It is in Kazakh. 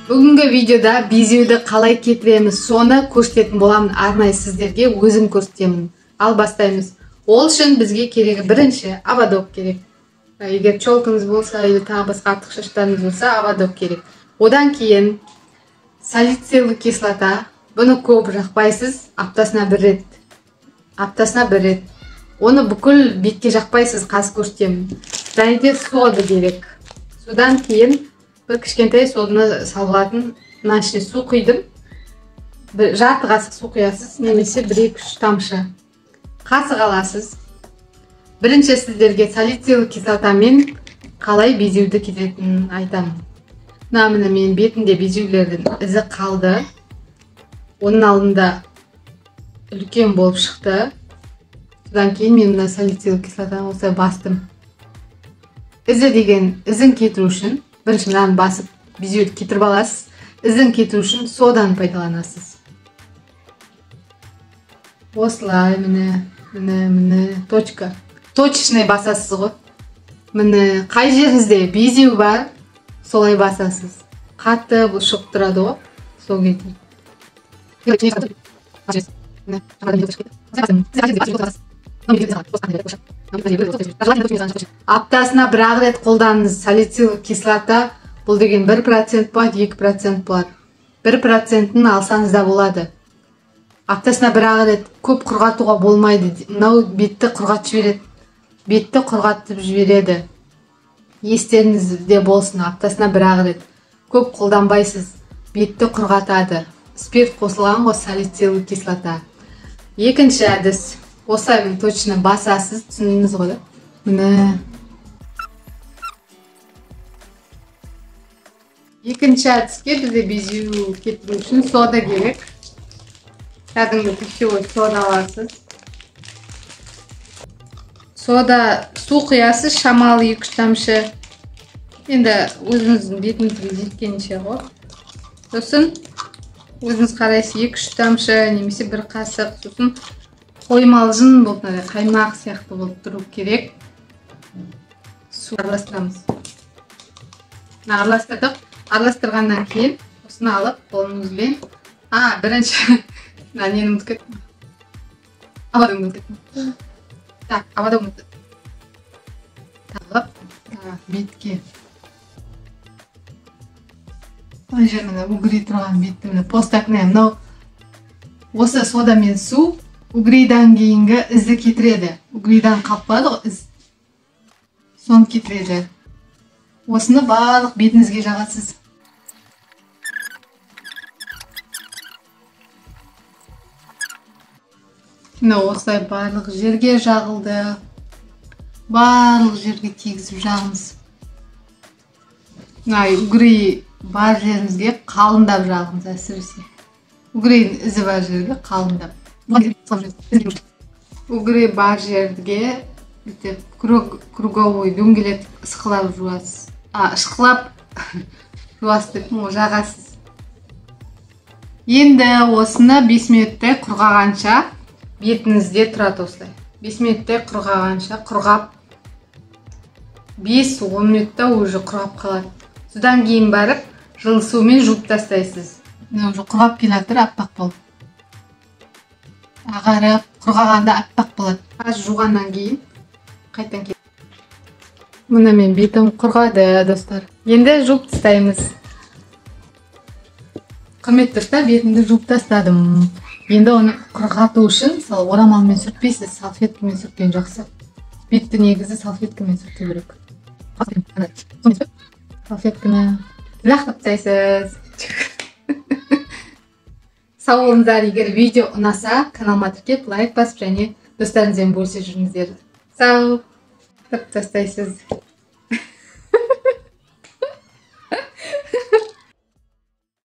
Бүгінгі видеода безеуді қалай кетіреміз, соны көрсететін боламын. Арнайы сіздерге өзім көрсетемін. Ал бастаймыз. Ол үшін бізге керегі бірінші авадок керек. Егер чолкыңыз болса, или тағы басқа артық шаштарыңыз болса, авадок керек. Одан кейін салициловый кислота. Бұны көп жақпайсыз, аптасына бір рет. Оны бүкіл бетке жақпайсыз, қазір көрсетемін. Және де сода керек. Содан кейін бір кішкентай соданы салғатын мына ішіне су құйдым. Жарты қасық су құясыз, немесе 1-2-3 тамшы. Қасық аласыз. Бірінші сіздерге салициловый кислотамен қалай безеуді кететінін айтамын. Мына менің бетімде безеулердің ізі қалды. Оның алдында үлкен болып шықты. Содан кейін мен мына салициловый кислотаны осылай бастым. Ізі деген ізін кетіру үшін бірінші мынаны басып безеуді кетіріп аласыз. Ізін кетіру үшін соданы пайдаланасыз. Осылай міне точка. Точечный басасыз ғой. Міне қай жеріңізде безеу бар, солай басасыз. Қатты бұл шығып тұрады ғой. Сол кезде. Аптасына бір рет қолданыңыз. Салициловый кислота бұл деген 1% болады, 2% болады. 1%-ін алсаңыз да болады. Аптасына бір рет көп құрғатуға болмайды. Мынау бетті құрғатып жібереді. Естеріңізде болсын, аптасына бір рет. Көп қолданбайсыз, бетті құрғатады. Спирт қосылған ғой, салициловый кислота. Екінші әдіс. Осылай точно басасыз, түсіндіңіз ғой да? Міне. Екінші әдіске бізде безеу кетіру үшін сода керек. Кәдімгі пищевой сода аласыз. Сода су құясыз, шамалы 2-3 тамшы. Енді өзіңіздің бетіңізге жеткенше ғой. Сосын өзіңіз қарайсыз 2-3 тамшы, немесе 1 қасық. Сосын қоймалжын болды, қаймақ сияқты болып тұру керек. Су араластырамыз. Араластырдық. Араластырғаннан кейін осыны алып қолыңызбен. Бірінші нені ұмытып кеттім. Авадок ұмытып кеттім. Так, авадок ұмытып. Тағып, бетке. Ой жермені үгірей тұрған бетті. Постакне, мынау осы сода мен су угрейдан кейінгі ізді кетіреді. Угрейдан қалпады ғой із. Соны кетіреді. Осыны барлық бетіңізге жағасыз. Осылай барлық жерге жағылды. Барлық жерге тегізіп жағыңыз. Угрей бар жеріңізге қалындап жағыңыз әсіресе. Угрейдің ізі бар жерге қалындап. Угрей бар жерге круговой дөңгелетіп ысқылап жуасыз. Ышқылап жуасыз деп жағасыз. Енді осыны 5 минуттай құрғағанша бетіңізде тұрады осылай. 5 минуттай құрғағанша құрғап 5-10 минутта уже құрғап қалады. Содан кейін барып жылы сумен жуып тастайсыз. Уже құрғап келатыр, аппақ болып. Ағарып, құрғағанда аппақ болады. Аз жуғаннан кейін қайтан келеді. Мына мен бетім құрғады, достар. Енді жуып тастаймыз. Құрметті достар, бетімді жуып тастадым. Енді оны құрғату үшін орамалмен сүртпейсіз, салфеткамен сүрткен жақсы. Бетті негізі салфеткамен сүрту керек. Салфетканы лақтырып тастайсыз. Сау болыңыздар. Егер видео ұнаса, каналыма тіркеліп, лайк басып және достарыңызбен бөлісе жүріңіздер. Сау. Лақтырып тастайсыз.